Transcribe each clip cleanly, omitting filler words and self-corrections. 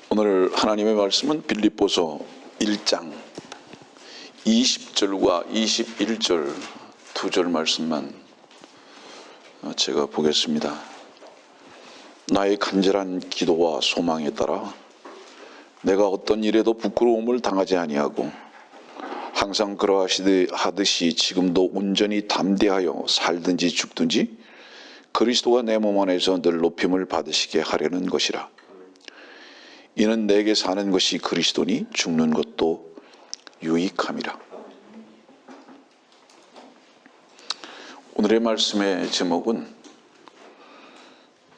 오늘 하나님의 말씀은 빌립보서 1장 20절과 21절 두 절 말씀만 제가 보겠습니다. 나의 간절한 기도와 소망에 따라 내가 어떤 일에도 부끄러움을 당하지 아니하고 항상 그러하듯이 지금도 온전히 담대하여 살든지 죽든지 그리스도가 내 몸 안에서 늘 높임을 받으시게 하려는 것이라. 이는 내게 사는 것이 그리스도니 죽는 것도 유익함이라. 오늘의 말씀의 제목은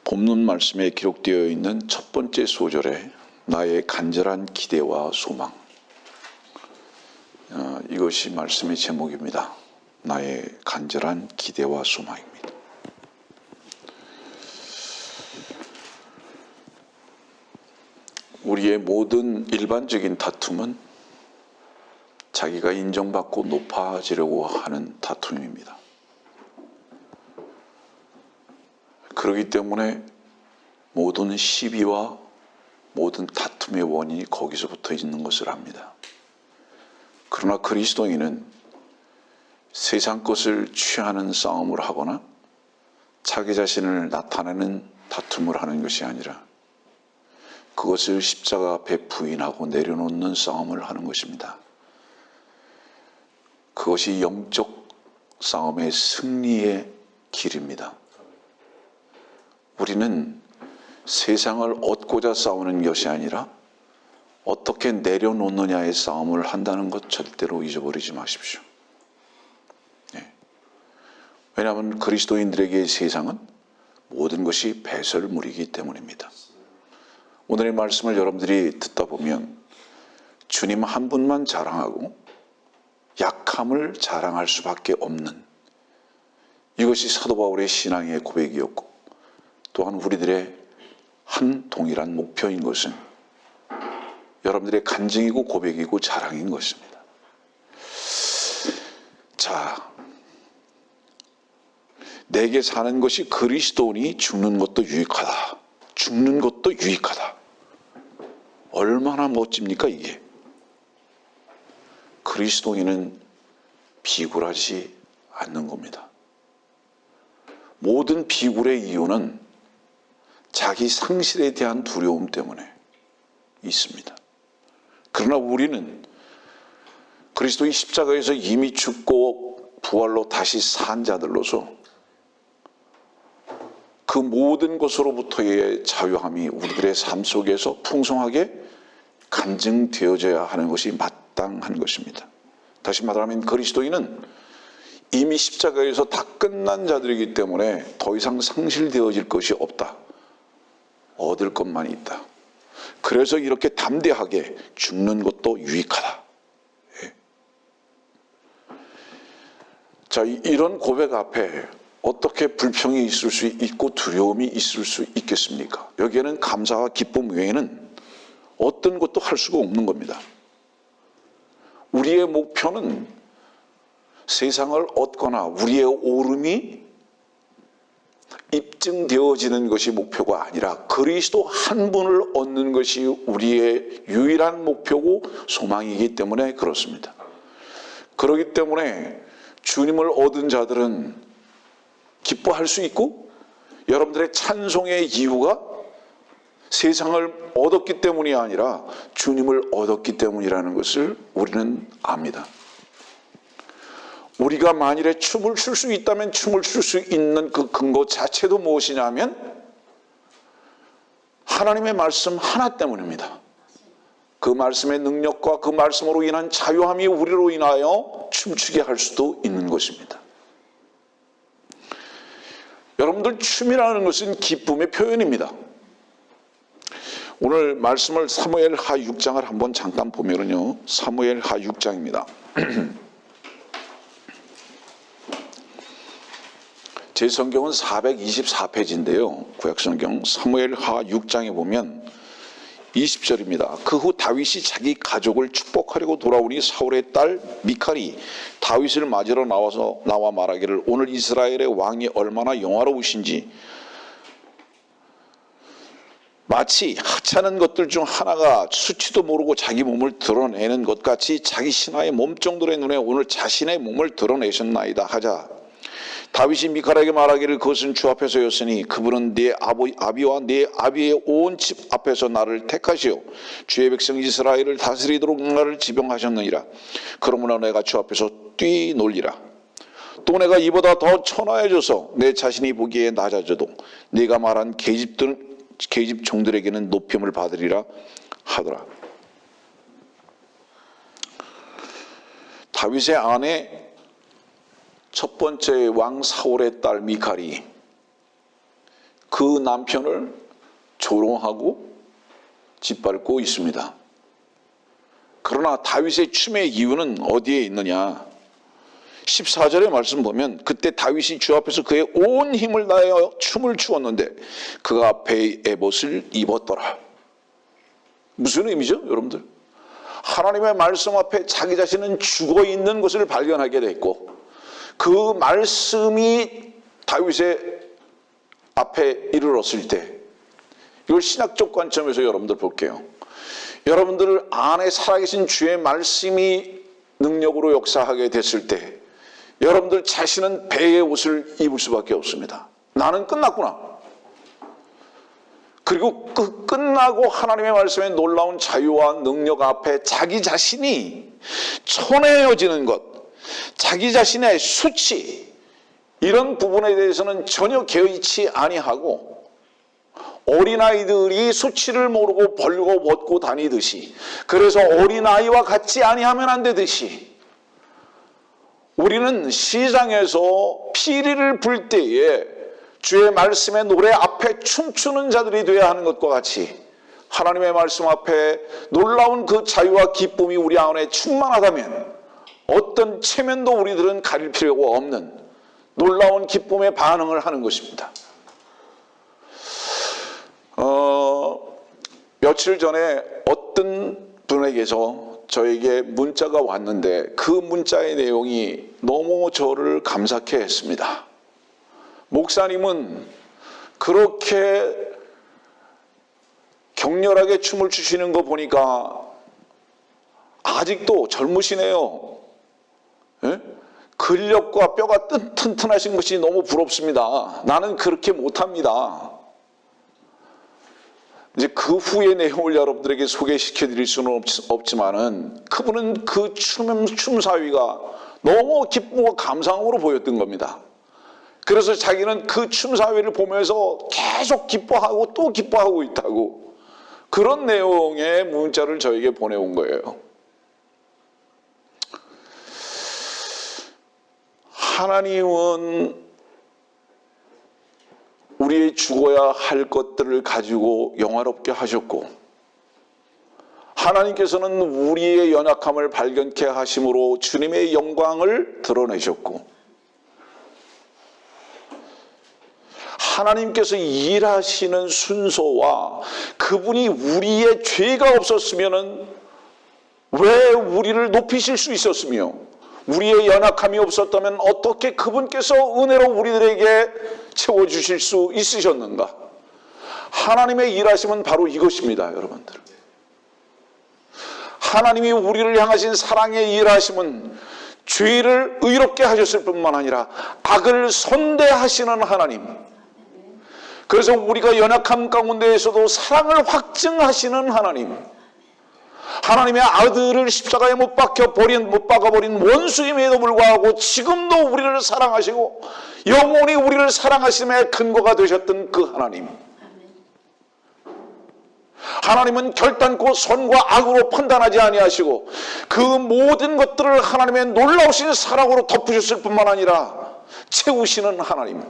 본문 말씀에 기록되어 있는 첫 번째 소절에 나의 간절한 기대와 소망, 이것이 말씀의 제목입니다. 나의 간절한 기대와 소망입니다. 우리의 모든 일반적인 다툼은 자기가 인정받고 높아지려고 하는 다툼입니다. 그렇기 때문에 모든 시비와 모든 다툼의 원인이 거기서부터 있는 것을 압니다. 그러나 그리스도인은 세상 것을 취하는 싸움을 하거나 자기 자신을 나타내는 다툼을 하는 것이 아니라 그것을 십자가 앞에 부인하고 내려놓는 싸움을 하는 것입니다. 그것이 영적 싸움의 승리의 길입니다. 우리는 세상을 얻고자 싸우는 것이 아니라 어떻게 내려놓느냐의 싸움을 한다는 것 절대로 잊어버리지 마십시오. 왜냐하면 그리스도인들에게 세상은 모든 것이 배설물이기 때문입니다. 오늘의 말씀을 여러분들이 듣다 보면 주님 한 분만 자랑하고 약함을 자랑할 수밖에 없는, 이것이 사도 바울의 신앙의 고백이었고 또한 우리들의 한 동일한 목표인 것은 여러분들의 간증이고 고백이고 자랑인 것입니다. 자, 내게 사는 것이 그리스도니 죽는 것도 유익하다. 죽는 것도 유익하다. 얼마나 멋집니까 이게. 그리스도인은 비굴하지 않는 겁니다. 모든 비굴의 이유는 자기 상실에 대한 두려움 때문에 있습니다. 그러나 우리는 그리스도의 십자가에서 이미 죽고 부활로 다시 산 자들로서 그 모든 것으로부터의 자유함이 우리들의 삶 속에서 풍성하게 간증되어져야 하는 것이 마땅한 것입니다. 다시 말하면 그리스도인은 이미 십자가에서 다 끝난 자들이기 때문에 더 이상 상실되어질 것이 없다. 얻을 것만 있다. 그래서 이렇게 담대하게 죽는 것도 유익하다. 자, 이런 고백 앞에 어떻게 불평이 있을 수 있고 두려움이 있을 수 있겠습니까? 여기에는 감사와 기쁨 외에는 어떤 것도 할 수가 없는 겁니다. 우리의 목표는 세상을 얻거나 우리의 오름이 입증되어지는 것이 목표가 아니라 그리스도 한 분을 얻는 것이 우리의 유일한 목표고 소망이기 때문에 그렇습니다. 그렇기 때문에 주님을 얻은 자들은 기뻐할 수 있고, 여러분들의 찬송의 이유가 세상을 얻었기 때문이 아니라 주님을 얻었기 때문이라는 것을 우리는 압니다. 우리가 만일에 춤을 출 수 있다면 춤을 출 수 있는 그 근거 자체도 무엇이냐면 하나님의 말씀 하나 때문입니다. 그 말씀의 능력과 그 말씀으로 인한 자유함이 우리로 인하여 춤추게 할 수도 있는 것입니다. 여러분들, 춤이라는 것은 기쁨의 표현입니다. 오늘 말씀을 사무엘하 6장을 한번 잠깐 보면은요, 사무엘하 6장입니다. 제 성경은 424페이지인데요. 구약성경 사무엘하 6장에 보면 20절입니다. 그 후 다윗이 자기 가족을 축복하려고 돌아오니 사울의 딸 미칼이 다윗을 맞으러 나와 말하기를 오늘 이스라엘의 왕이 얼마나 영화로우신지 마치 하찮은 것들 중 하나가 수치도 모르고 자기 몸을 드러내는 것 같이 자기 신하의 몸종들의 눈에 오늘 자신의 몸을 드러내셨나이다 하자, 다윗이 미칼에게 말하기를 그것은 주 앞에서였으니 그분은 네 아비와 네 아비의 온 집 앞에서 나를 택하시오 주의 백성 이스라엘을 다스리도록 나를 지병하셨느니라. 그러므로 내가 주 앞에서 뛰놀리라. 또 내가 이보다 더 천하해져서 내 자신이 보기에 낮아져도 네가 말한 계집 종들에게는 높임을 받으리라 하더라. 다윗의 아내 첫 번째 왕 사울의 딸 미칼이 그 남편을 조롱하고 짓밟고 있습니다. 그러나 다윗의 춤의 이유는 어디에 있느냐? 14절의 말씀 보면 그때 다윗이 주 앞에서 그의 온 힘을 다하여 춤을 추었는데 그가 배의 에봇을 입었더라. 무슨 의미죠, 여러분들? 하나님의 말씀 앞에 자기 자신은 죽어 있는 것을 발견하게 됐고, 그 말씀이 다윗의 앞에 이르렀을 때, 이걸 신학적 관점에서 여러분들 볼게요. 여러분들 안에 살아계신 주의 말씀이 능력으로 역사하게 됐을 때 여러분들 자신은 배의 옷을 입을 수밖에 없습니다. 나는 끝났구나. 그리고 끝나고 하나님의 말씀의 놀라운 자유와 능력 앞에 자기 자신이 천해여지는 것, 자기 자신의 수치, 이런 부분에 대해서는 전혀 개의치 아니하고 어린아이들이 수치를 모르고 벌고 벗고 다니듯이, 그래서 어린아이와 같지 아니하면 안 되듯이 우리는 시장에서 피리를 불 때에 주의 말씀의 노래 앞에 춤추는 자들이 되어야 하는 것과 같이 하나님의 말씀 앞에 놀라운 그 자유와 기쁨이 우리 안에 충만하다면 어떤 체면도 우리들은 가릴 필요가 없는 놀라운 기쁨의 반응을 하는 것입니다. 며칠 전에 어떤 분에게서 저에게 문자가 왔는데 그 문자의 내용이 너무 저를 감사케 했습니다. 목사님은 그렇게 격렬하게 춤을 추시는 거 보니까 아직도 젊으시네요. 예? 근력과 뼈가 튼튼하신 것이 너무 부럽습니다. 나는 그렇게 못합니다. 이제 그 후의 내용을 여러분들에게 소개시켜 드릴 수는 없지만은 그분은 그 춤사위가 너무 기쁨과 감상으로 보였던 겁니다. 그래서 자기는 그 춤사위를 보면서 계속 기뻐하고 또 기뻐하고 있다고, 그런 내용의 문자를 저에게 보내온 거예요. 하나님은 우리의 죽어야 할 것들을 가지고 영화롭게 하셨고, 하나님께서는 우리의 연약함을 발견케 하심으로 주님의 영광을 드러내셨고, 하나님께서 일하시는 순서와 그분이 우리의 죄가 없었으면 왜 우리를 높이실 수 있었으며, 우리의 연약함이 없었다면 어떻게 그분께서 은혜로 우리들에게 채워주실 수 있으셨는가? 하나님의 일하심은 바로 이것입니다, 여러분들. 하나님이 우리를 향하신 사랑의 일하심은 죄를 의롭게 하셨을 뿐만 아니라 악을 선대하시는 하나님, 그래서 우리가 연약함 가운데에서도 사랑을 확증하시는 하나님, 하나님의 아들을 십자가에 못 박아버린 원수임에도 불구하고 지금도 우리를 사랑하시고 영원히 우리를 사랑하심의 근거가 되셨던 그 하나님, 하나님은 결단코 선과 악으로 판단하지 아니하시고 그 모든 것들을 하나님의 놀라우신 사랑으로 덮으셨을 뿐만 아니라 채우시는 하나님,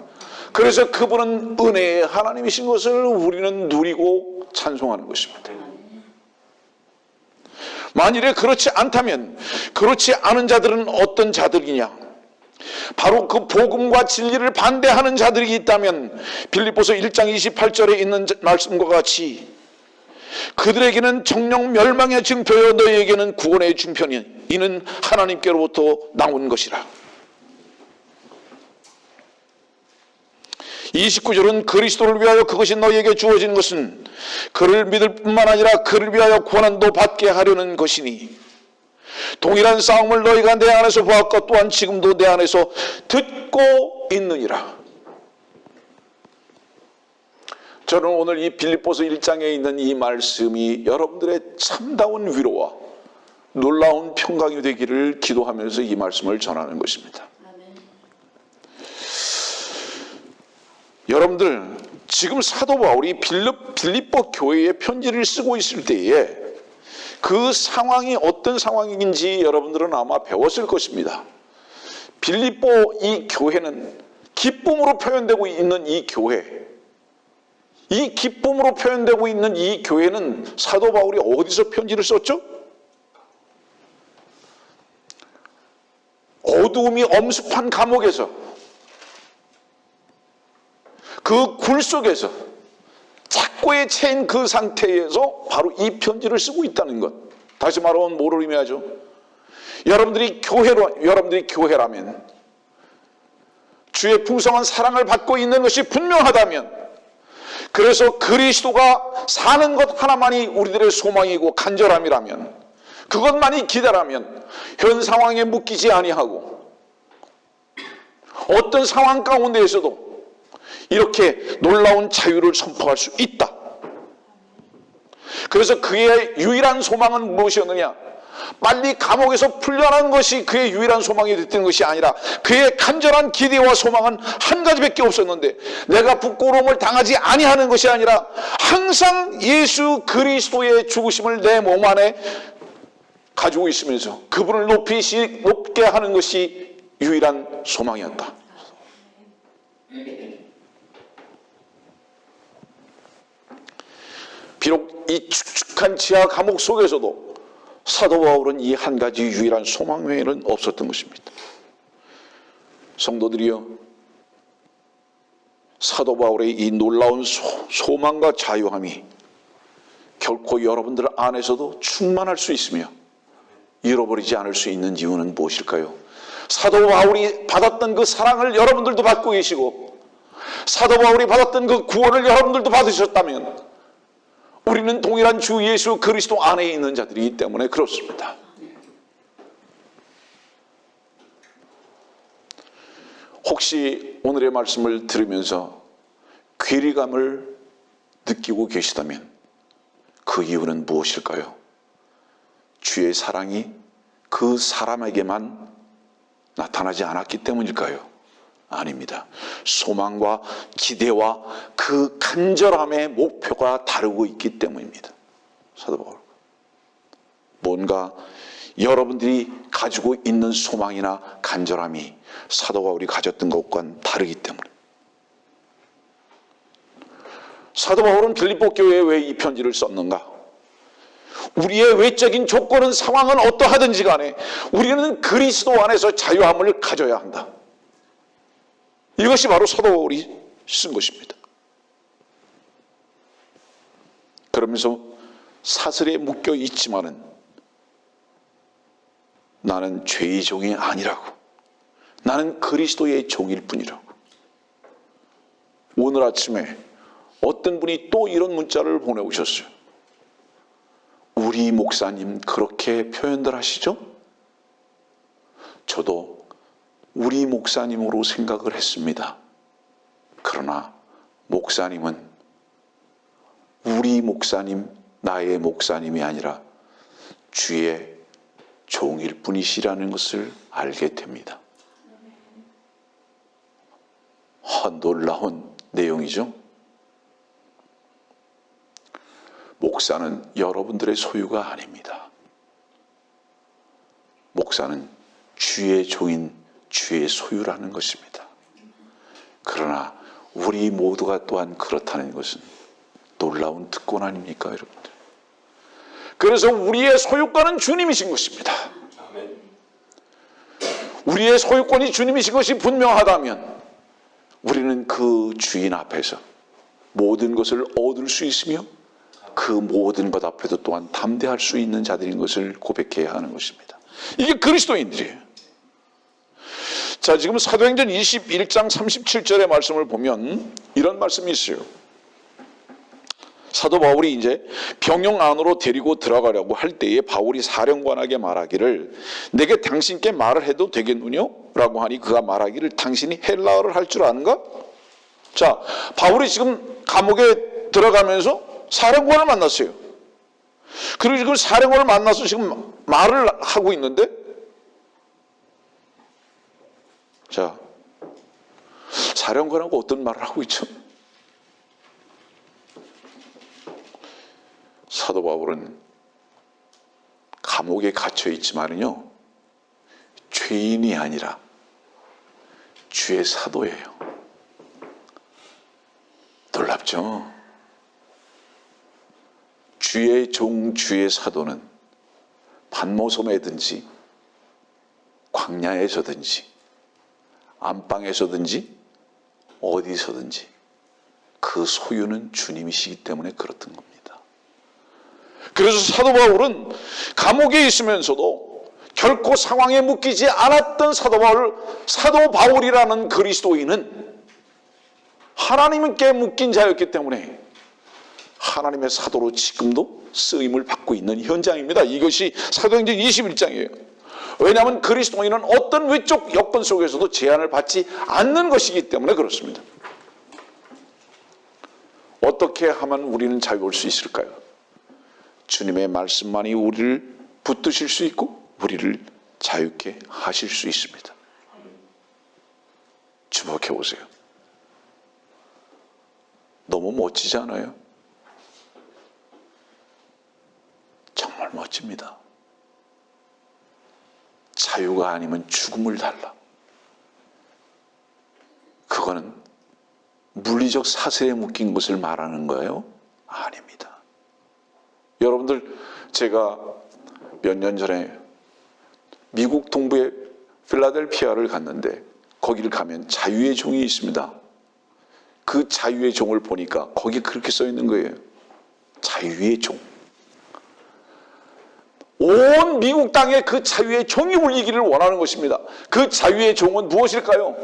그래서 그분은 은혜의 하나님이신 것을 우리는 누리고 찬송하는 것입니다. 만일에 그렇지 않다면, 그렇지 않은 자들은 어떤 자들이냐? 바로 그 복음과 진리를 반대하는 자들이 있다면 빌립보서 1장 28절에 있는 말씀과 같이 그들에게는 정령 멸망의 증표여 너희에게는 구원의 증표니 이는 하나님께로부터 나온 것이라. 29절은 그리스도를 위하여 그것이 너희에게 주어진 것은 그를 믿을 뿐만 아니라 그를 위하여 고난도 받게 하려는 것이니 동일한 싸움을 너희가 내 안에서 보았고 또한 지금도 내 안에서 듣고 있느니라. 저는 오늘 이 빌립보서 1장에 있는 이 말씀이 여러분들의 참다운 위로와 놀라운 평강이 되기를 기도하면서 이 말씀을 전하는 것입니다. 여러분들, 지금 사도 바울이 빌립보 교회에 편지를 쓰고 있을 때에 그 상황이 어떤 상황인지 여러분들은 아마 배웠을 것입니다. 빌립보 이 교회는 기쁨으로 표현되고 있는 이 교회, 이 기쁨으로 표현되고 있는 이 교회는 사도 바울이 어디서 편지를 썼죠? 어두움이 엄습한 감옥에서, 그 굴 속에서 착고에 채인 그 상태에서 바로 이 편지를 쓰고 있다는 것. 다시 말하면 뭐를 의미하죠? 여러분들이 교회라면, 주의 풍성한 사랑을 받고 있는 것이 분명하다면, 그래서 그리스도가 사는 것 하나만이 우리들의 소망이고 간절함이라면, 그것만이 기대라면 현 상황에 묶이지 아니하고 어떤 상황 가운데에서도 이렇게 놀라운 자유를 선포할 수 있다. 그래서 그의 유일한 소망은 무엇이었느냐? 빨리 감옥에서 풀려나는 것이 그의 유일한 소망이 됐던 것이 아니라 그의 간절한 기대와 소망은 한 가지밖에 없었는데, 내가 부끄러움을 당하지 아니하는 것이 아니라 항상 예수 그리스도의 죽으심을 내 몸 안에 가지고 있으면서 그분을 높게 하는 것이 유일한 소망이었다. 비록 이 축축한 지하 감옥 속에서도 사도 바울은 이 한 가지 유일한 소망 외에는 없었던 것입니다. 성도들이여, 사도 바울의 이 놀라운 소망과 자유함이 결코 여러분들 안에서도 충만할 수 있으며 잃어버리지 않을 수 있는 이유는 무엇일까요? 사도 바울이 받았던 그 사랑을 여러분들도 받고 계시고, 사도 바울이 받았던 그 구원을 여러분들도 받으셨다면 우리는 동일한 주 예수 그리스도 안에 있는 자들이기 때문에 그렇습니다. 혹시 오늘의 말씀을 들으면서 괴리감을 느끼고 계시다면 그 이유는 무엇일까요? 주의 사랑이 그 사람에게만 나타나지 않았기 때문일까요? 아닙니다. 소망과 기대와 그 간절함의 목표가 다르고 있기 때문입니다. 사도 바울, 뭔가 여러분들이 가지고 있는 소망이나 간절함이 사도 바울이 가졌던 것과는 다르기 때문에. 사도 바울은 빌립보 교회에 왜 이 편지를 썼는가? 우리의 외적인 조건은, 상황은 어떠하든지 간에 우리는 그리스도 안에서 자유함을 가져야 한다. 이것이 바로 사도 바울이 쓴 것입니다. 그러면서 사슬에 묶여 있지만은 나는 죄의 종이 아니라고, 나는 그리스도의 종일 뿐이라고. 오늘 아침에 어떤 분이 또 이런 문자를 보내오셨어요. 우리 목사님 그렇게 표현들 하시죠? 저도 우리 목사님으로 생각을 했습니다. 그러나 목사님은 우리 목사님, 나의 목사님이 아니라 주의 종일 뿐이시라는 것을 알게 됩니다. 놀라운 내용이죠. 목사는 여러분들의 소유가 아닙니다. 목사는 주의 종인 주의 소유라는 것입니다. 그러나 우리 모두가 또한 그렇다는 것은 놀라운 특권 아닙니까, 여러분들? 그래서 우리의 소유권은 주님이신 것입니다. 우리의 소유권이 주님이신 것이 분명하다면 우리는 그 주인 앞에서 모든 것을 얻을 수 있으며 그 모든 것 앞에도 또한 담대할 수 있는 자들인 것을 고백해야 하는 것입니다. 이게 그리스도인들이에요. 자, 지금 사도행전 21장 37절의 말씀을 보면 이런 말씀이 있어요. 사도 바울이 이제 병영 안으로 데리고 들어가려고 할 때에 바울이 사령관에게 말하기를 내게 당신께 말을 해도 되겠느냐? 라고 하니 그가 말하기를 당신이 헬라어를 할 줄 아는가? 자, 바울이 지금 감옥에 들어가면서 사령관을 만났어요. 그리고 지금 사령관을 만나서 지금 말을 하고 있는데, 자, 사령관하고 어떤 말을 하고 있죠? 사도 바울은 감옥에 갇혀 있지만요, 죄인이 아니라 주의 사도예요. 놀랍죠? 주의 종, 주의 사도는 반모섬에든지 광야에서든지 안방에서든지 어디서든지 그 소유는 주님이시기 때문에 그렇던 겁니다. 그래서 사도 바울은 감옥에 있으면서도 결코 상황에 묶이지 않았던 사도 바울이라는 그리스도인은 하나님께 묶인 자였기 때문에 하나님의 사도로 지금도 쓰임을 받고 있는 현장입니다. 이것이 사도행전 21장이에요. 왜냐하면 그리스도인은 어떤 외적 여건 속에서도 제한을 받지 않는 것이기 때문에 그렇습니다. 어떻게 하면 우리는 자유할 수 있을까요? 주님의 말씀만이 우리를 붙드실 수 있고 우리를 자유케 하실 수 있습니다. 주목해 보세요. 너무 멋지지 않아요? 정말 멋집니다. 자유가 아니면 죽음을 달라. 그거는 물리적 사슬에 묶인 것을 말하는 거예요? 아닙니다. 여러분들, 제가 몇 년 전에 미국 동부의 필라델피아를 갔는데 거기를 가면 자유의 종이 있습니다. 그 자유의 종을 보니까 거기 그렇게 써 있는 거예요. 자유의 종. 온 미국 땅에 그 자유의 종이 울리기를 원하는 것입니다. 그 자유의 종은 무엇일까요?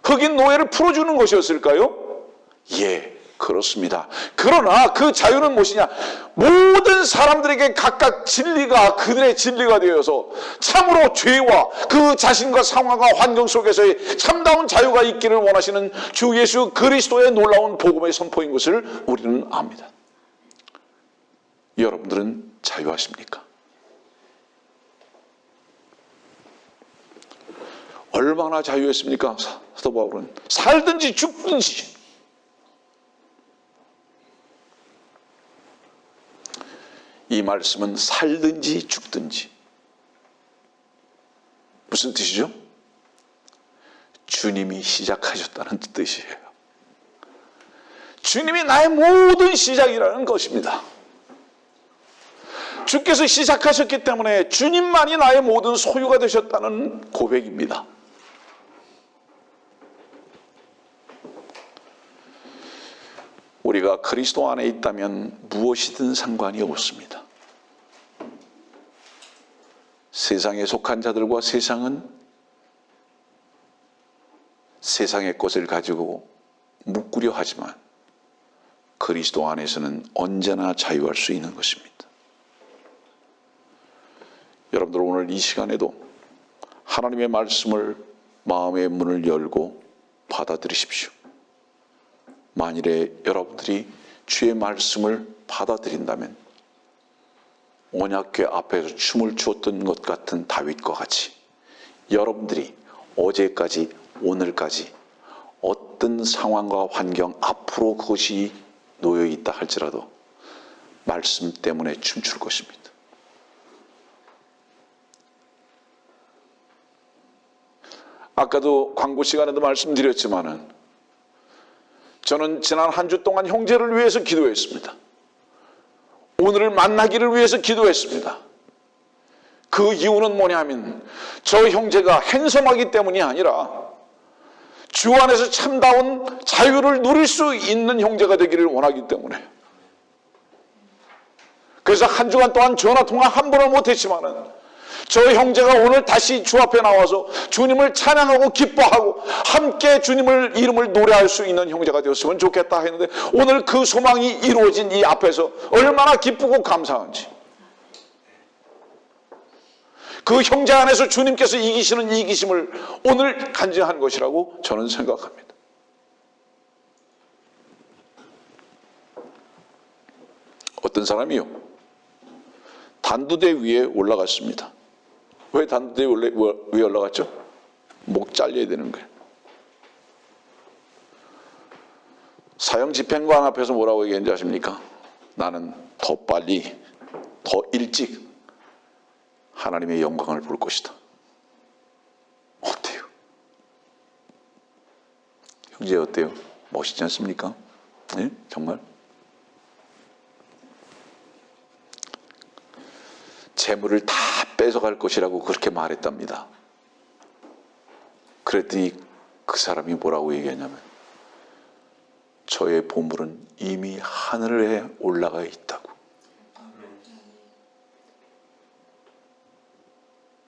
흑인 노예를 풀어주는 것이었을까요? 예, 그렇습니다. 그러나 그 자유는 무엇이냐? 모든 사람들에게 각각 진리가 그들의 진리가 되어서 참으로 죄와 그 자신과 상황과 환경 속에서의 참다운 자유가 있기를 원하시는 주 예수 그리스도의 놀라운 복음의 선포인 것을 우리는 압니다. 여러분들은 자유하십니까? 얼마나 자유했습니까? 사도 바울은 살든지 죽든지. 이 말씀은 살든지 죽든지. 무슨 뜻이죠? 주님이 시작하셨다는 뜻이에요. 주님이 나의 모든 시작이라는 것입니다. 주께서 시작하셨기 때문에 주님만이 나의 모든 소유가 되셨다는 고백입니다. 우리가 그리스도 안에 있다면 무엇이든 상관이 없습니다. 세상에 속한 자들과 세상은 세상의 것을 가지고 묶으려 하지만 그리스도 안에서는 언제나 자유할 수 있는 것입니다. 여러분들, 오늘 이 시간에도 하나님의 말씀을 마음의 문을 열고 받아들이십시오. 만일에 여러분들이 주의 말씀을 받아들인다면 언약궤 앞에서 춤을 추었던 것 같은 다윗과 같이 여러분들이 어제까지 오늘까지 어떤 상황과 환경 앞으로 그것이 놓여 있다 할지라도 말씀 때문에 춤출 것입니다. 아까도 광고 시간에도 말씀드렸지만은 저는 지난 한 주 동안 형제를 위해서 기도했습니다. 오늘을 만나기를 위해서 기도했습니다. 그 이유는 뭐냐면 저 형제가 핸섬하기 때문이 아니라 주 안에서 참다운 자유를 누릴 수 있는 형제가 되기를 원하기 때문에. 그래서 한 주간 동안 전화통화 한 번을 못했지만은 저 형제가 오늘 다시 주 앞에 나와서 주님을 찬양하고 기뻐하고 함께 주님을 이름을 노래할 수 있는 형제가 되었으면 좋겠다 했는데 오늘 그 소망이 이루어진 이 앞에서 얼마나 기쁘고 감사한지, 그 형제 안에서 주님께서 이기시는 이기심을 오늘 간증한 것이라고 저는 생각합니다. 어떤 사람이요, 단두대 위에 올라갔습니다. 왜 단두대 위에 올라갔죠? 목 잘려야 되는 거예요. 사형 집행관 앞에서 뭐라고 얘기했는지 아십니까? 나는 더 빨리, 더 일찍 하나님의 영광을 볼 것이다. 어때요? 형제 어때요? 멋있지 않습니까? 네? 정말? 재물을 다 뺏어갈 것이라고 그렇게 말했답니다. 그랬더니 그 사람이 뭐라고 얘기했냐면 저의 보물은 이미 하늘에 올라가 있다고.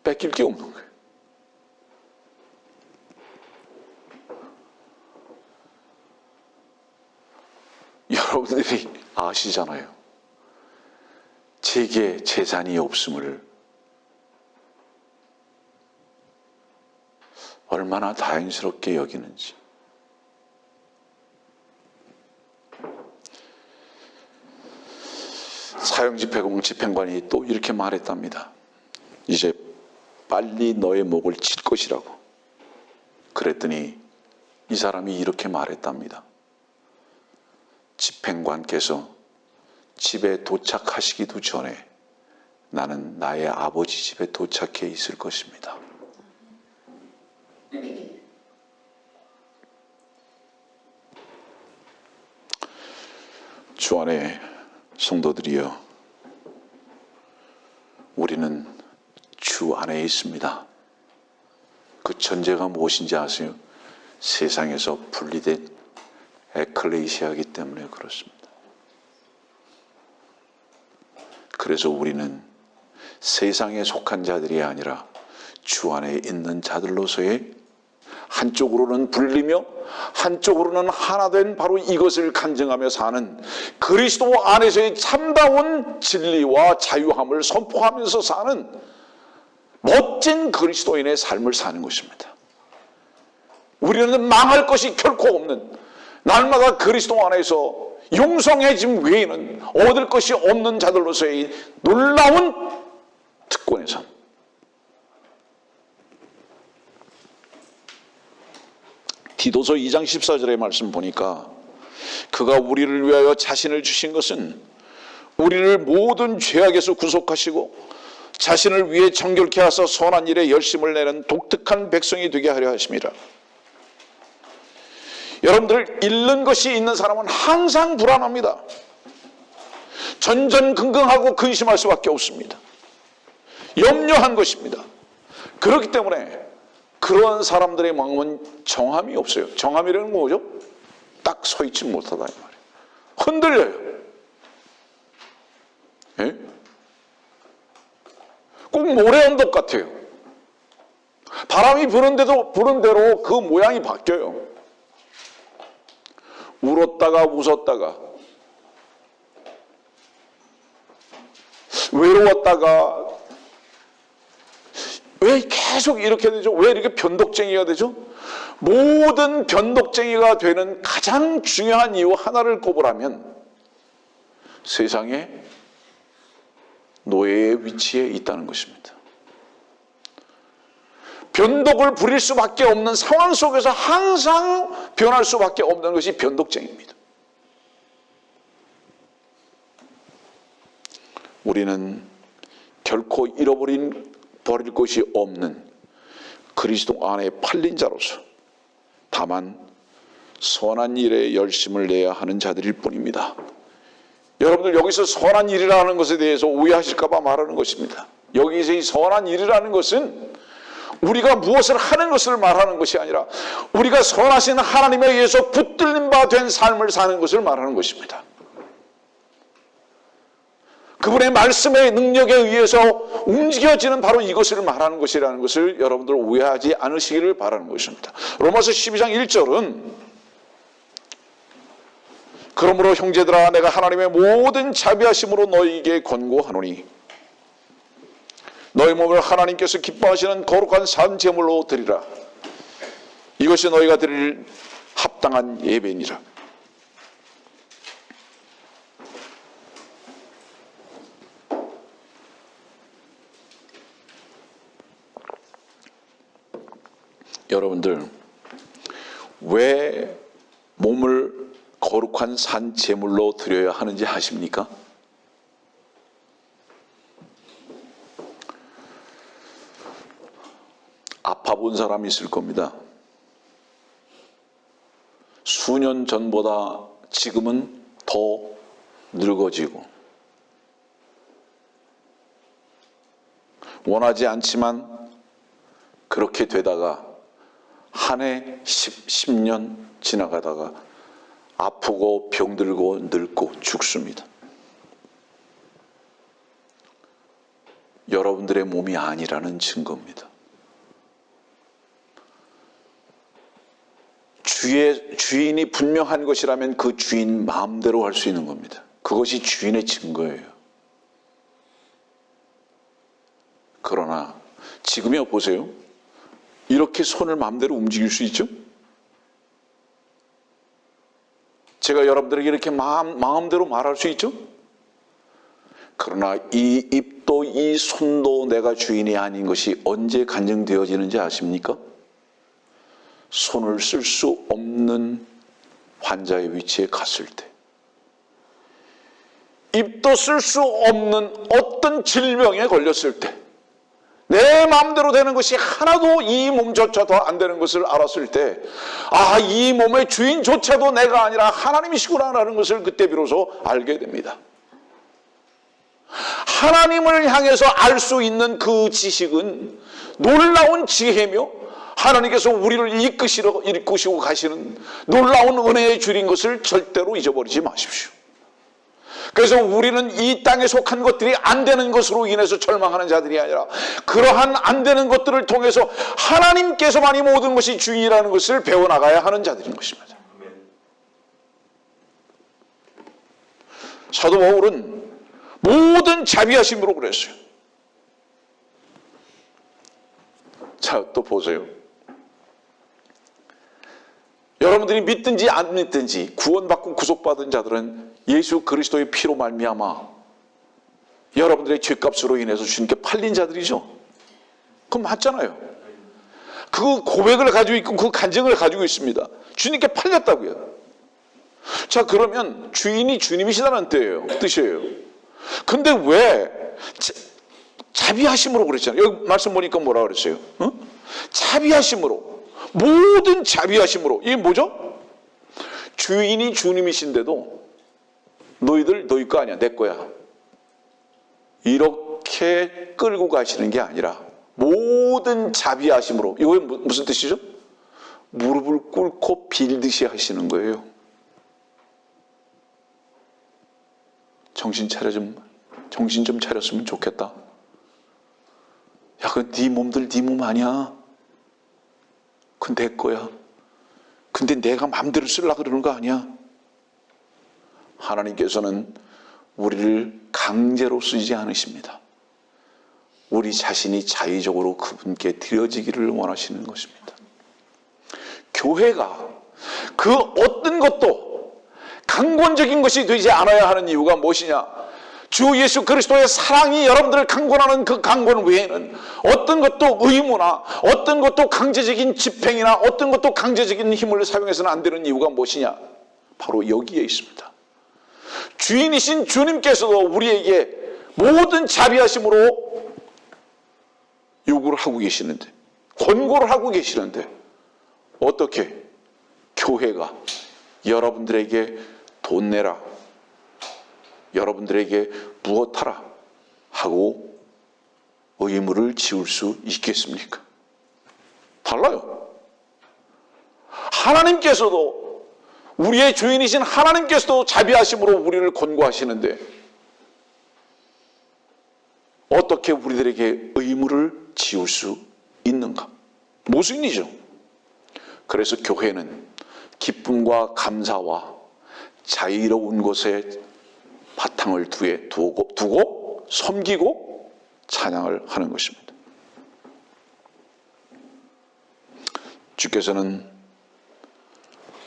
뺏길 게 없는 거예요. 여러분들이 아시잖아요. 제게 재산이 없음을 얼마나 다행스럽게 여기는지. 사형집행 집행관이 또 이렇게 말했답니다. 이제 빨리 너의 목을 칠 것이라고. 그랬더니 이 사람이 이렇게 말했답니다. 집행관께서 집에 도착하시기도 전에 나는 나의 아버지 집에 도착해 있을 것입니다. 주 안에 성도들이여, 우리는 주 안에 있습니다. 그 전제가 무엇인지 아세요? 세상에서 분리된 에클레시아이기 때문에 그렇습니다. 그래서 우리는 세상에 속한 자들이 아니라 주 안에 있는 자들로서의, 한쪽으로는 불리며 한쪽으로는 하나된 바로 이것을 간증하며 사는 그리스도 안에서의 참다운 진리와 자유함을 선포하면서 사는 멋진 그리스도인의 삶을 사는 것입니다. 우리는 망할 것이 결코 없는, 날마다 그리스도 안에서 용성해짐 외에는 얻을 것이 없는 자들로서의 놀라운 특권의 삶. 디도서 2장 14절의 말씀 보니까 그가 우리를 위하여 자신을 주신 것은 우리를 모든 죄악에서 구속하시고 자신을 위해 정결케 하사 선한 일에 열심을 내는 독특한 백성이 되게 하려 하심이라. 여러분들, 잃는 것이 있는 사람은 항상 불안합니다. 전전긍긍하고 근심할 수밖에 없습니다. 염려한 것입니다. 그렇기 때문에 그런 사람들의 마음은 정함이 없어요. 정함이라는 건 뭐죠? 딱 서 있지 못하다 이 말이에요. 흔들려요. 예? 꼭 모래 언덕 같아요. 바람이 부는 대로 그 모양이 바뀌어요. 울었다가 웃었다가, 외로웠다가, 왜 계속 이렇게 되죠? 왜 이렇게 변덕쟁이가 되죠? 모든 변덕쟁이가 되는 가장 중요한 이유 하나를 꼽으라면 세상에 노예의 위치에 있다는 것입니다. 변덕을 부릴 수밖에 없는 상황 속에서 항상 변할 수밖에 없는 것이 변덕쟁이입니다. 우리는 결코 버릴 것이 없는 그리스도 안에 팔린 자로서 다만 선한 일에 열심을 내야 하는 자들일 뿐입니다. 여러분들, 여기서 선한 일이라는 것에 대해서 오해하실까 봐 말하는 것입니다. 여기서 이 선한 일이라는 것은 우리가 무엇을 하는 것을 말하는 것이 아니라 우리가 선하신 하나님에 의해서 붙들린 바 된 삶을 사는 것을 말하는 것입니다. 그분의 말씀의 능력에 의해서 움직여지는 바로 이것을 말하는 것이라는 것을 여러분들 오해하지 않으시기를 바라는 것입니다. 로마서 12장 1절은 그러므로 형제들아 내가 하나님의 모든 자비하심으로 너희에게 권고하노니 너희 몸을 하나님께서 기뻐하시는 거룩한 산 제물로 드리라. 이것이 너희가 드릴 합당한 예배니라. 여러분들, 왜 몸을 거룩한 산 제물로 드려야 하는지 아십니까? 아파본 사람이 있을 겁니다. 수년 전보다 지금은 더 늙어지고 원하지 않지만 그렇게 되다가 한 해 10년 지나가다가 아프고 병들고 늙고 죽습니다. 여러분들의 몸이 아니라는 증거입니다. 주인이 분명한 것이라면 그 주인 마음대로 할 수 있는 겁니다. 그것이 주인의 증거예요. 그러나 지금요 보세요. 이렇게 손을 마음대로 움직일 수 있죠? 제가 여러분들에게 이렇게 마음대로 말할 수 있죠? 그러나 이 입도 이 손도 내가 주인이 아닌 것이 언제 간증되어지는지 아십니까? 손을 쓸 수 없는 환자의 위치에 갔을 때, 입도 쓸 수 없는 어떤 질병에 걸렸을 때, 내 마음대로 되는 것이 하나도 이 몸조차도 안 되는 것을 알았을 때, 아, 이 몸의 주인조차도 내가 아니라 하나님이시구나라는 것을 그때 비로소 알게 됩니다. 하나님을 향해서 알 수 있는 그 지식은 놀라운 지혜며 하나님께서 우리를 이끄시고 가시는 놀라운 은혜의 줄인 것을 절대로 잊어버리지 마십시오. 그래서 우리는 이 땅에 속한 것들이 안 되는 것으로 인해서 절망하는 자들이 아니라 그러한 안 되는 것들을 통해서 하나님께서만이 모든 것이 주인이라는 것을 배워나가야 하는 자들인 것입니다. 사도 바울은 모든 자비하심으로 그랬어요. 자, 또 보세요. 여러분들이 믿든지 안 믿든지 구원받고 구속받은 자들은 예수 그리스도의 피로 말미암아 여러분들의 죄값으로 인해서 주님께 팔린 자들이죠. 그건 맞잖아요. 그 고백을 가지고 있고 그 간증을 가지고 있습니다. 주님께 팔렸다고요. 자, 그러면 주인이 주님이시다는 뜻이에요. 근데 왜 자비하심으로 그랬잖아요. 여기 말씀 보니까 뭐라 그랬어요? 자비하심으로, 모든 자비하심으로. 이게 뭐죠? 주인이 주님이신데도 너희들 너희 거 아니야, 내 거야, 이렇게 끌고 가시는 게 아니라 모든 자비하심으로. 이거 무슨 뜻이죠? 무릎을 꿇고 빌듯이 하시는 거예요. 정신 좀 차렸으면 좋겠다. 야, 그 네 몸들 네 몸 아니야. 그건 내 거야. 근데 내가 마음대로 쓰려고 그러는 거 아니야. 하나님께서는 우리를 강제로 쓰지 않으십니다. 우리 자신이 자의적으로 그분께 드려지기를 원하시는 것입니다. 교회가 그 어떤 것도 강권적인 것이 되지 않아야 하는 이유가 무엇이냐? 주 예수 그리스도의 사랑이 여러분들을 강권하는 그 강권 외에는 어떤 것도 의무나 어떤 것도 강제적인 집행이나 어떤 것도 강제적인 힘을 사용해서는 안 되는 이유가 무엇이냐? 바로 여기에 있습니다. 주인이신 주님께서도 우리에게 모든 자비하심으로 요구를 하고 계시는데, 권고를 하고 계시는데, 어떻게 교회가 여러분들에게 돈 내라, 여러분들에게 무엇하라 하고 의무를 지울 수 있겠습니까? 달라요. 하나님께서도, 우리의 주인이신 하나님께서도 자비하심으로 우리를 권고하시는데 어떻게 우리들에게 의무를 지울 수 있는가? 모순이죠. 그래서 교회는 기쁨과 감사와 자유로운 곳에 바탕을 두고 섬기고 찬양을 하는 것입니다. 주께서는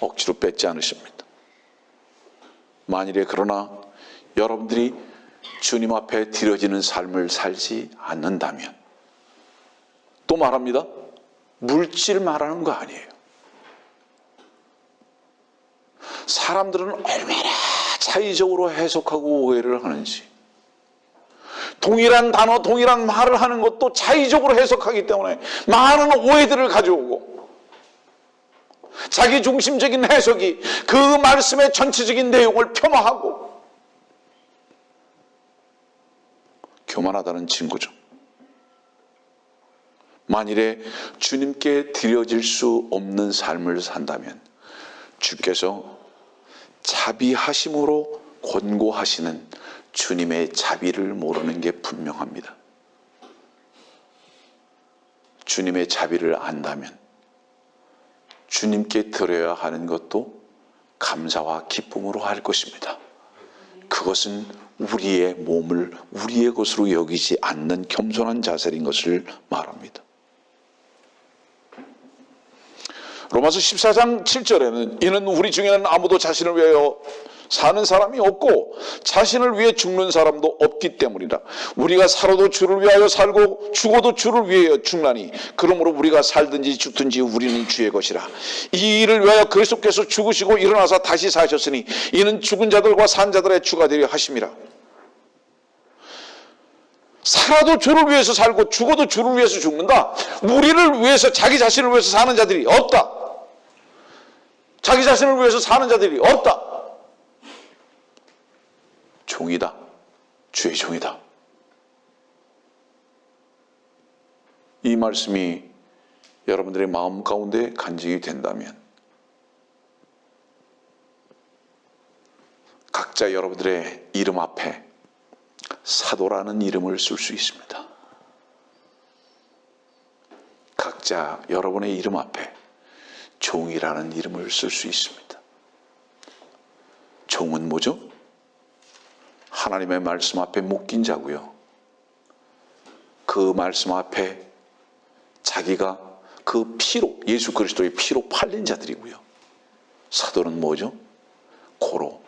억지로 뺏지 않으십니다. 만일에 그러나 여러분들이 주님 앞에 드려지는 삶을 살지 않는다면, 또 말합니다. 물질 말하는 거 아니에요. 사람들은 얼마나 차이적으로 해석하고 오해를 하는지, 동일한 단어, 동일한 말을 하는 것도 차이적으로 해석하기 때문에 많은 오해들을 가져오고, 자기 중심적인 해석이 그 말씀의 전체적인 내용을 폄하하고 교만하다는 증거죠. 만일에 주님께 드려질 수 없는 삶을 산다면 주께서 자비하심으로 권고하시는 주님의 자비를 모르는 게 분명합니다. 주님의 자비를 안다면 주님께 드려야 하는 것도 감사와 기쁨으로 할 것입니다. 그것은 우리의 몸을 우리의 것으로 여기지 않는 겸손한 자세인 것을 말합니다. 로마서 14장 7절에는 이는 우리 중에는 아무도 자신을 위하여 사는 사람이 없고 자신을 위해 죽는 사람도 없기 때문이라. 우리가 살아도 주를 위하여 살고 죽어도 주를 위하여 죽나니 그러므로 우리가 살든지 죽든지 우리는 주의 것이라. 이 일을 위하여 그리스도께서 죽으시고 일어나서 다시 사셨으니 이는 죽은 자들과 산 자들의 주가 되려 하심이라. 살아도 주를 위해서 살고 죽어도 주를 위해서 죽는다. 우리를 위해서, 자기 자신을 위해서 사는 자들이 없다. 자기 자신을 위해서 사는 자들이 없다. 종이다. 주의 종이다. 이 말씀이 여러분들의 마음 가운데 간직이 된다면 각자 여러분들의 이름 앞에 사도라는 이름을 쓸 수 있습니다. 각자 여러분의 이름 앞에 종이라는 이름을 쓸 수 있습니다. 종은 뭐죠? 하나님의 말씀 앞에 묶인 자고요. 그 말씀 앞에 자기가 그 피로, 예수 그리스도의 피로 팔린 자들이고요. 사도는 뭐죠? 고로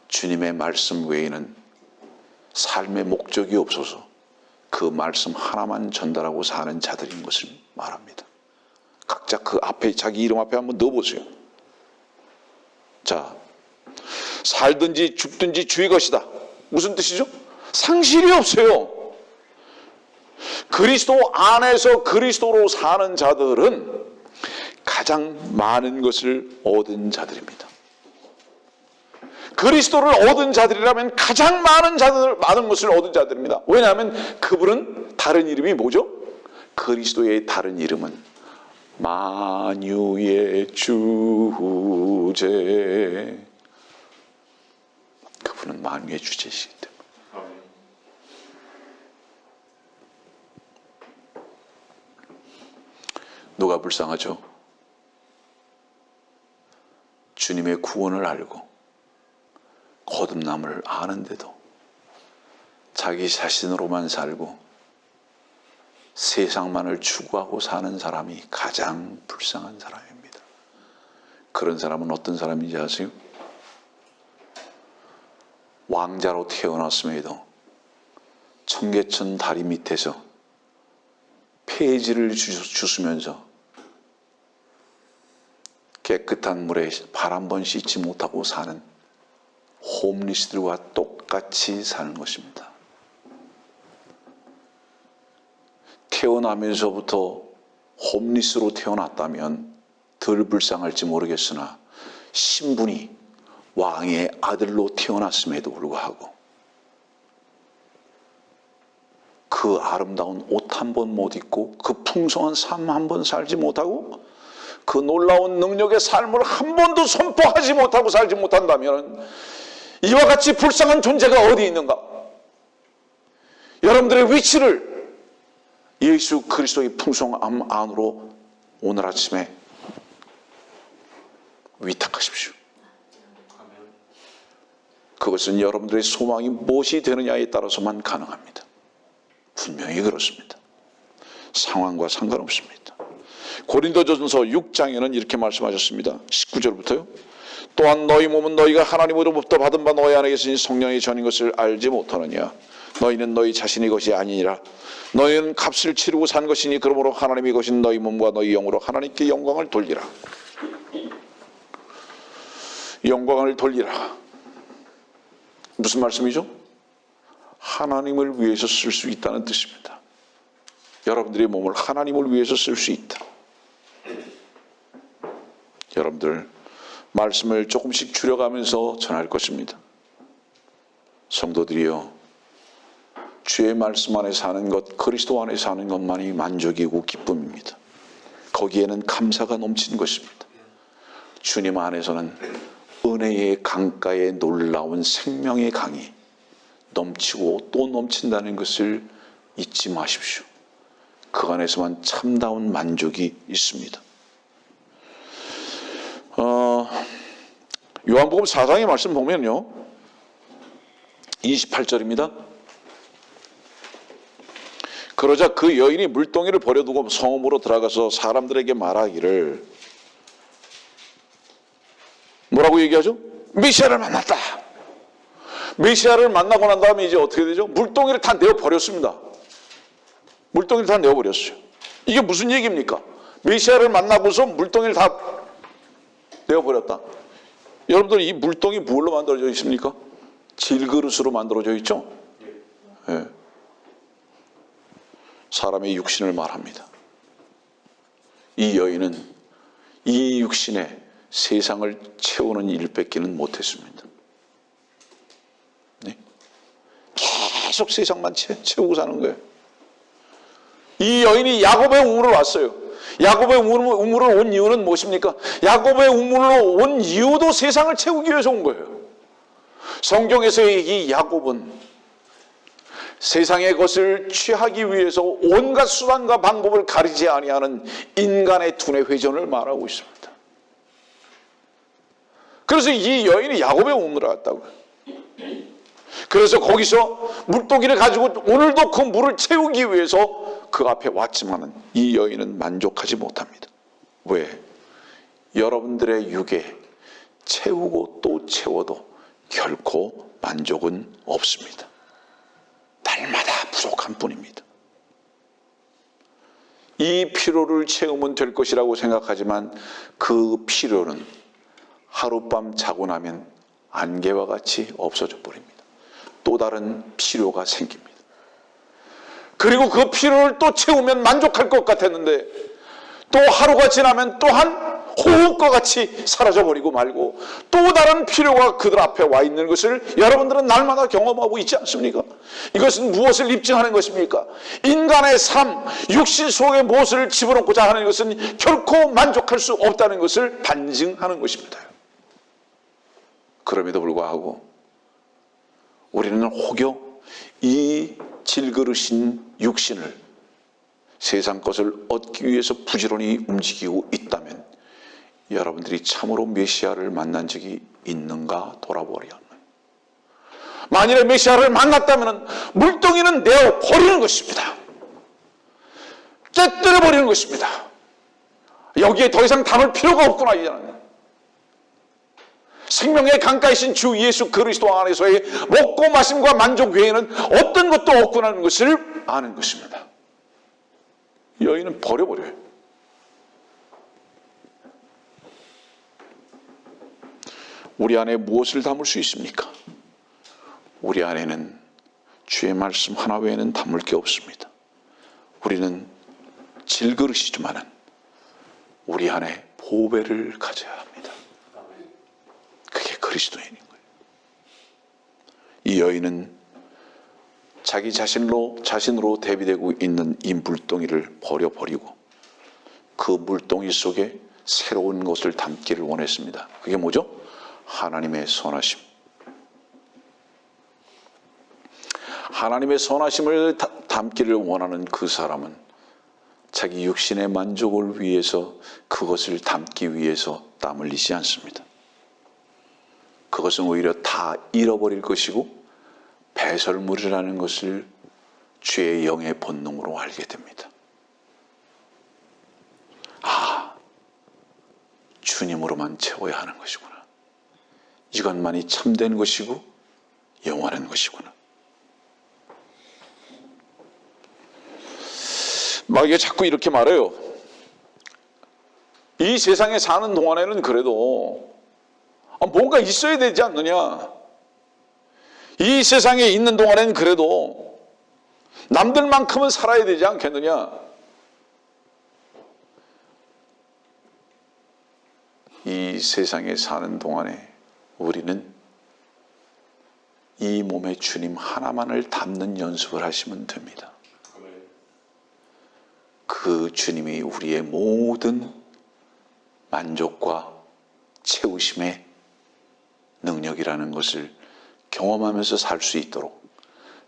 주님의 말씀 외에는 삶의 목적이 없어서 그 말씀 하나만 전달하고 사는 자들인 것을 말합니다. 각자 그 앞에, 자기 이름 앞에 한번 넣어보세요. 자, 살든지 죽든지 주의 것이다. 무슨 뜻이죠? 상실이 없어요. 그리스도 안에서 그리스도로 사는 자들은 가장 많은 것을 얻은 자들입니다. 그리스도를 얻은 자들이라면 가장 많은 것을 얻은 자들입니다. 왜냐하면 그분은 다른 이름이 뭐죠? 그리스도의 다른 이름은 만유의 주제. 그분은 만유의 주제이시기 때문에. 누가 불쌍하죠? 주님의 구원을 알고 거듭남을 아는데도 자기 자신으로만 살고 세상만을 추구하고 사는 사람이 가장 불쌍한 사람입니다. 그런 사람은 어떤 사람인지 아세요? 왕자로 태어났음에도 청계천 다리 밑에서 폐지를 주스면서 깨끗한 물에 발 한 번 씻지 못하고 사는 홈리스들과 똑같이 사는 것입니다. 태어나면서부터 홈리스로 태어났다면 덜 불쌍할지 모르겠으나 신분이 왕의 아들로 태어났음에도 불구하고 그 아름다운 옷 한 번 못 입고 그 풍성한 삶 한 번 살지 못하고 그 놀라운 능력의 삶을 한 번도 선포하지 못하고 살지 못한다면 이와 같이 불쌍한 존재가 어디 있는가? 여러분들의 위치를 예수 그리스도의 풍성함 안으로 오늘 아침에 위탁하십시오. 그것은 여러분들의 소망이 무엇이 되느냐에 따라서만 가능합니다. 분명히 그렇습니다. 상황과 상관없습니다. 고린도전서 6장에는 이렇게 말씀하셨습니다. 19절부터요. 또한 너희 몸은 너희가 하나님으로부터 받은 바 너희 안에 계신 성령의 전인 것을 알지 못하느냐. 너희는 너희 자신의 것이 아니니라. 너희는 값을 치르고 산 것이니 그러므로 하나님이 거신 너희 몸과 너희 영으로 하나님께 영광을 돌리라. 영광을 돌리라. 무슨 말씀이죠? 하나님을 위해서 쓸 수 있다는 뜻입니다. 여러분들의 몸을 하나님을 위해서 쓸 수 있다. 여러분들 말씀을 조금씩 줄여가면서 전할 것입니다. 성도들이여, 주의 말씀 안에 사는 것, 그리스도 안에 사는 것만이 만족이고 기쁨입니다. 거기에는 감사가 넘치는 것입니다. 주님 안에서는 은혜의 강가에 놀라운 생명의 강이 넘치고 또 넘친다는 것을 잊지 마십시오. 그 안에서만 참다운 만족이 있습니다. 요한복음 4장의 말씀 보면요, 28절입니다. 그러자 그 여인이 물동이를 버려두고 성읍으로 들어가서 사람들에게 말하기를, 뭐라고 얘기하죠? 메시아를 만났다. 메시아를 만나고 난 다음에 이제 어떻게 되죠? 물동이를 다 내어버렸습니다. 물동이를 다 내어버렸어요. 이게 무슨 얘기입니까? 메시아를 만나고서 물동이를 다 내어버렸다. 여러분들, 이 물동이 뭘로 만들어져 있습니까? 질그릇으로 만들어져 있죠? 네. 사람의 육신을 말합니다. 이 여인은 이 육신에 세상을 채우는 일 뺏기는 못했습니다. 네? 계속 세상만 채우고 사는 거예요. 이 여인이 야곱의 우물을 왔어요. 야곱의 우물을 온 이유는 무엇입니까? 야곱의 우물로 온 이유도 세상을 채우기 위해서 온 거예요. 성경에서의 이 야곱은 세상의 것을 취하기 위해서 온갖 수단과 방법을 가리지 아니하는 인간의 두뇌 회전을 말하고 있습니다. 그래서 이 여인이 야곱의 우물을 왔다고요. 그래서 거기서 물동이를 가지고 오늘도 그 물을 채우기 위해서 그 앞에 왔지만은 이 여인은 만족하지 못합니다. 왜? 여러분들의 육에 채우고 또 채워도 결코 만족은 없습니다. 날마다 부족한 뿐입니다. 이 필요를 채우면 될 것이라고 생각하지만 그 필요는 하룻밤 자고 나면 안개와 같이 없어져 버립니다. 또 다른 필요가 생깁니다. 그리고 그 필요를 또 채우면 만족할 것 같았는데 또 하루가 지나면 또한 호흡과 같이 사라져버리고 말고 또 다른 필요가 그들 앞에 와 있는 것을 여러분들은 날마다 경험하고 있지 않습니까? 이것은 무엇을 입증하는 것입니까? 인간의 삶, 육신 속에 무엇을 집어넣고자 하는 것은 결코 만족할 수 없다는 것을 반증하는 것입니다. 그럼에도 불구하고 우리는 혹여 이 질그릇인 육신을 세상 것을 얻기 위해서 부지런히 움직이고 있다면 여러분들이 참으로 메시아를 만난 적이 있는가 돌아보려 합니다. 만일에 메시아를 만났다면 물동이는 내어 버리는 것입니다. 깨뜨려 버리는 것입니다. 여기에 더 이상 담을 필요가 없구나 이제는. 생명의 강가이신 주 예수 그리스도 안에서의 먹고 마심과 만족 외에는 어떤 것도 없구나는 것을 아는 것입니다. 여인은 버려버려요. 우리 안에 무엇을 담을 수 있습니까? 우리 안에는 주의 말씀 하나 외에는 담을 게 없습니다. 우리는 질그릇이지만은 우리 안에 보배를 가져야 합니다. 그게 그리스도인인 거예요. 이 여인은 자기 자신으로 대비되고 있는 이 물동이를 버려버리고 그 물동이 속에 새로운 것을 담기를 원했습니다. 그게 뭐죠? 하나님의 선하심. 하나님의 선하심을 담기를 원하는 그 사람은 자기 육신의 만족을 위해서 그것을 담기 위해서 땀 흘리지 않습니다. 그것은 오히려 다 잃어버릴 것이고 배설물이라는 것을 죄의 영의 본능으로 알게 됩니다. 아, 주님으로만 채워야 하는 것이구나. 이것만이 참된 것이고 영원한 것이구나. 마귀가 자꾸 이렇게 말해요. 이 세상에 사는 동안에는 그래도 뭔가 있어야 되지 않느냐. 이 세상에 있는 동안에는 그래도 남들만큼은 살아야 되지 않겠느냐. 이 세상에 사는 동안에 우리는 이 몸에 주님 하나만을 담는 연습을 하시면 됩니다. 그 주님이 우리의 모든 만족과 채우심의 능력이라는 것을 경험하면서 살 수 있도록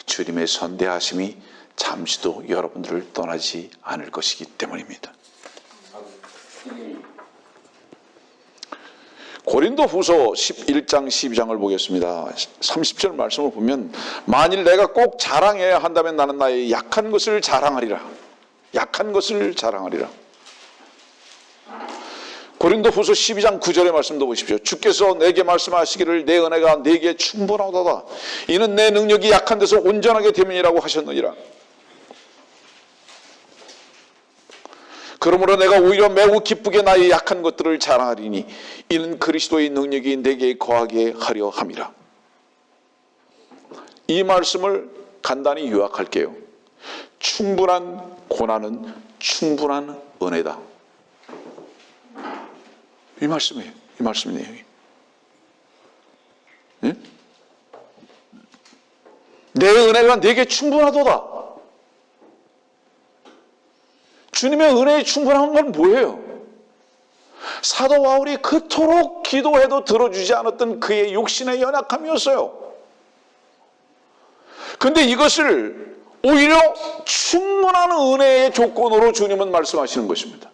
주님의 선대하심이 잠시도 여러분들을 떠나지 않을 것이기 때문입니다. 고린도후서 11장 12장을 보겠습니다. 30절 말씀을 보면 만일 내가 꼭 자랑해야 한다면 나는 나의 약한 것을 자랑하리라. 약한 것을 자랑하리라. 고린도후서 12장 9절의 말씀도 보십시오. 주께서 내게 말씀하시기를 내 은혜가 내게 충분하도다. 이는 내 능력이 약한 데서 온전하게 됨이라고 하셨느니라. 그러므로 내가 오히려 매우 기쁘게 나의 약한 것들을 자랑하리니 이는 그리스도의 능력이 내게 거하게 하려 함이라. 이 말씀을 간단히 요약할게요. 충분한 고난은 충분한 은혜다. 이 말씀이에요. 이 말씀 내용이. 예? 내 은혜가 내게 충분하도다. 주님의 은혜에 충분한 건 뭐예요? 사도 바울이 그토록 기도해도 들어주지 않았던 그의 육신의 연약함이었어요. 그런데 이것을 오히려 충분한 은혜의 조건으로 주님은 말씀하시는 것입니다.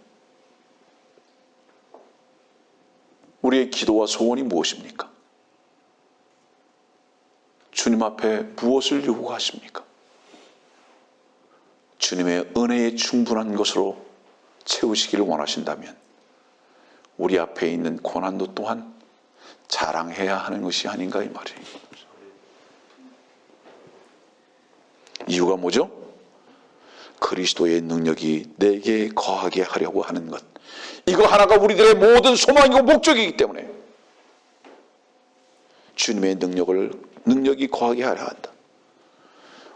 우리의 기도와 소원이 무엇입니까? 주님 앞에 무엇을 요구하십니까? 주님의 은혜에 충분한 것으로 채우시기를 원하신다면 우리 앞에 있는 고난도 또한 자랑해야 하는 것이 아닌가 이 말이에요. 이유가 뭐죠? 그리스도의 능력이 내게 거하게 하려고 하는 것. 이거 하나가 우리들의 모든 소망이고 목적이기 때문에 주님의 능력이 거하게 하려 한다.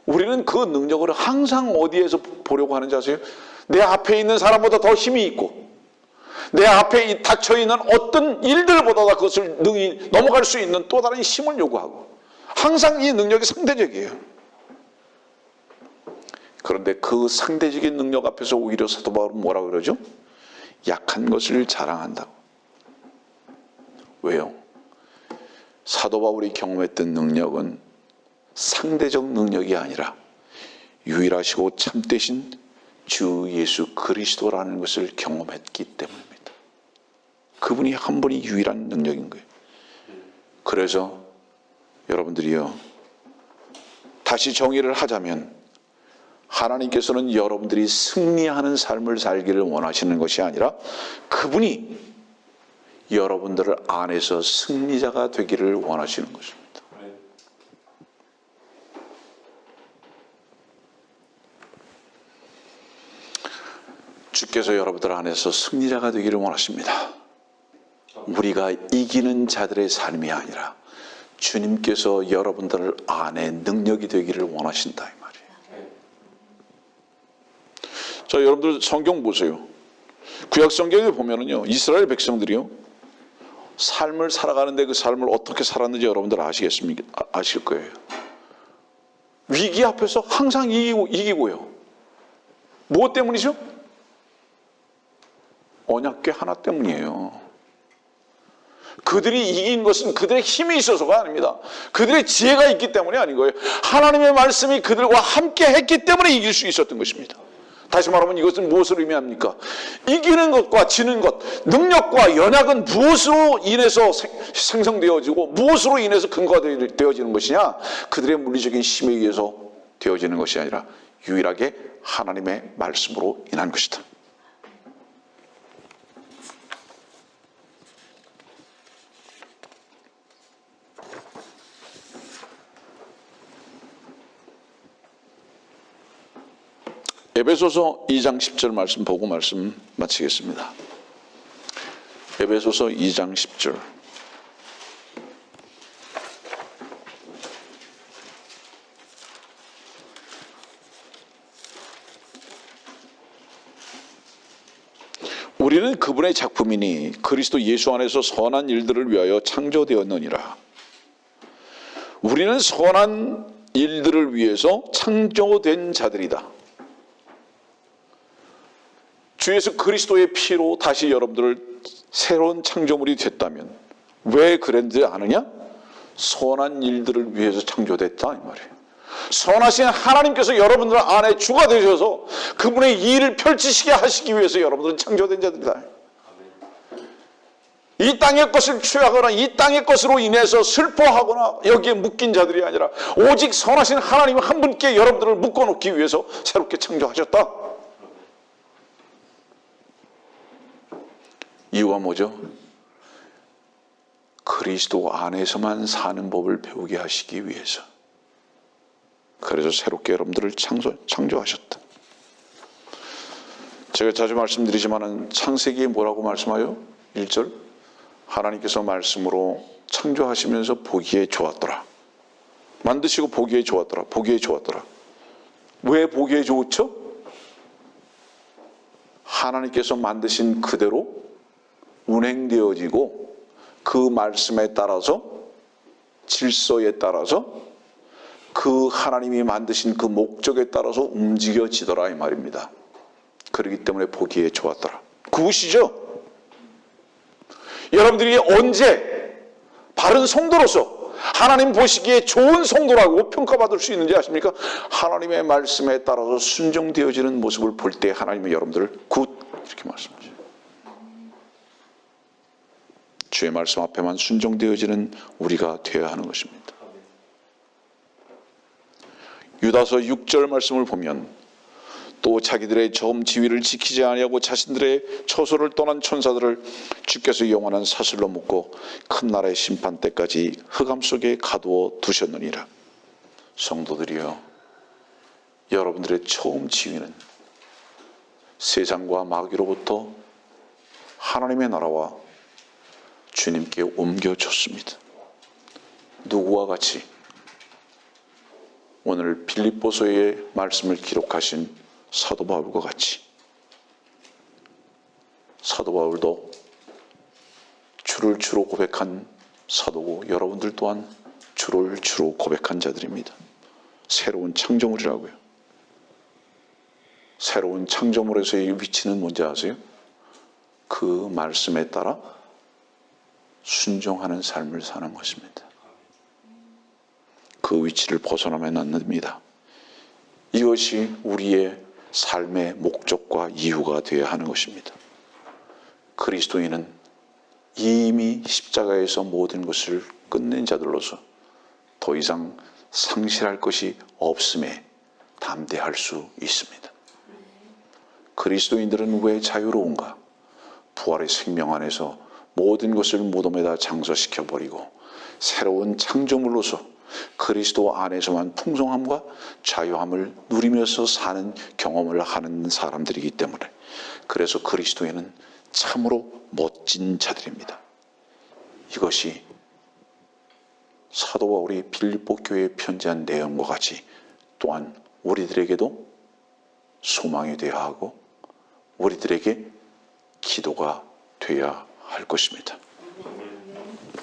우리는 그 능력을 항상 어디에서 보려고 하는지 아세요? 내 앞에 있는 사람보다 더 힘이 있고 내 앞에 닥쳐있는 어떤 일들보다 그것을 능히 넘어갈 수 있는 또 다른 힘을 요구하고 항상 이 능력이 상대적이에요. 그런데 그 상대적인 능력 앞에서 오히려 사도 바울은 뭐라 그러죠? 약한 것을 자랑한다고. 왜요? 사도 바울이 경험했던 능력은 상대적 능력이 아니라 유일하시고 참되신 주 예수 그리스도라는 것을 경험했기 때문입니다. 그분이 한 분이 유일한 능력인 거예요. 그래서 여러분들이요, 다시 정의를 하자면 하나님께서는 여러분들이 승리하는 삶을 살기를 원하시는 것이 아니라 그분이 여러분들 안에서 승리자가 되기를 원하시는 것입니다. 주께서 여러분들 안에서 승리자가 되기를 원하십니다. 우리가 이기는 자들의 삶이 아니라 주님께서 여러분들 안에 능력이 되기를 원하신다 이 말이에요. 자, 여러분들 성경 보세요. 구약 성경에 보면은요, 이스라엘 백성들이요, 삶을 살아가는데 그 삶을 어떻게 살았는지 여러분들 아시겠습니까? 아실 거예요. 위기 앞에서 항상 이기고요. 무엇 때문이죠? 언약궤 하나 때문이에요. 그들이 이긴 것은 그들의 힘이 있어서가 아닙니다. 그들의 지혜가 있기 때문이 아닌 거예요. 하나님의 말씀이 그들과 함께 했기 때문에 이길 수 있었던 것입니다. 다시 말하면 이것은 무엇을 의미합니까? 이기는 것과 지는 것, 능력과 연약은 무엇으로 인해서 생성되어지고 무엇으로 인해서 근거가 되어지는 것이냐? 그들의 물리적인 힘에 의해서 되어지는 것이 아니라 유일하게 하나님의 말씀으로 인한 것이다. 에베소서 2장 10절 말씀 보고 말씀 마치겠습니다. 에베소서 2장 10절. 우리는 그분의 작품이니 그리스도 예수 안에서 선한 일들을 위하여 창조되었느니라. 우리는 선한 일들을 위해서 창조된 자들이다. 주 예수 그리스도의 피로 다시 여러분들을 새로운 창조물이 됐다면 왜 그랬는지 아느냐? 선한 일들을 위해서 창조됐다 이 말이에요. 선하신 하나님께서 여러분들 안에 주가 되셔서 그분의 일을 펼치시게 하시기 위해서 여러분들은 창조된 자들이다. 이 땅의 것을 취하거나 이 땅의 것으로 인해서 슬퍼하거나 여기에 묶인 자들이 아니라 오직 선하신 하나님 한 분께 여러분들을 묶어놓기 위해서 새롭게 창조하셨다. 이유가 뭐죠? 그리스도 안에서만 사는 법을 배우게 하시기 위해서. 그래서 새롭게 여러분들을 창조하셨다. 제가 자주 말씀드리지만 창세기에 뭐라고 말씀하여? 1절 하나님께서 말씀으로 창조하시면서 보기에 좋았더라. 만드시고 보기에 좋았더라. 보기에 좋았더라. 왜 보기에 좋죠? 하나님께서 만드신 그대로 운행되어지고 그 말씀에 따라서 질서에 따라서 그 하나님이 만드신 그 목적에 따라서 움직여지더라 이 말입니다. 그렇기 때문에 보기에 좋았더라. 그것이죠. 여러분들이 언제 바른 성도로서 하나님 보시기에 좋은 성도라고 평가받을 수 있는지 아십니까? 하나님의 말씀에 따라서 순종되어지는 모습을 볼 때 하나님이 여러분들을 굿 이렇게 말씀하세요. 주의 말씀 앞에만 순종되어지는 우리가 되어야 하는 것입니다. 유다서 6절 말씀을 보면 또 자기들의 점 지위를 지키지 아니하고 자신들의 처소를 떠난 천사들을 주께서 영원한 사슬로 묶고 큰 날의 심판 때까지 흑암 속에 가두어 두셨느니라. 성도들이여, 여러분들의 처음 지위는 세상과 마귀로부터 하나님의 나라와 주님께 옮겨줬습니다. 누구와 같이? 오늘 빌립보서의 말씀을 기록하신 사도 바울과 같이. 사도 바울도 주를 주로 고백한 사도고 여러분들 또한 주를 주로 고백한 자들입니다. 새로운 창조물이라고요. 새로운 창조물에서의 위치는 뭔지 아세요? 그 말씀에 따라 순종하는 삶을 사는 것입니다. 그 위치를 벗어나면 안 됩니다. 이것이 우리의 삶의 목적과 이유가 되어야 하는 것입니다. 그리스도인은 이미 십자가에서 모든 것을 끝낸 자들로서 더 이상 상실할 것이 없음에 담대할 수 있습니다. 그리스도인들은 왜 자유로운가? 부활의 생명 안에서 모든 것을 무덤에다 장서시켜버리고 새로운 창조물로서 그리스도 안에서만 풍성함과 자유함을 누리면서 사는 경험을 하는 사람들이기 때문에, 그래서 그리스도인은 참으로 멋진 자들입니다. 이것이 사도 바울이 빌립보 교회에 편지한 내용과 같이 또한 우리들에게도 소망이 되어야 하고 우리들에게 기도가 되어야 할 것입니다.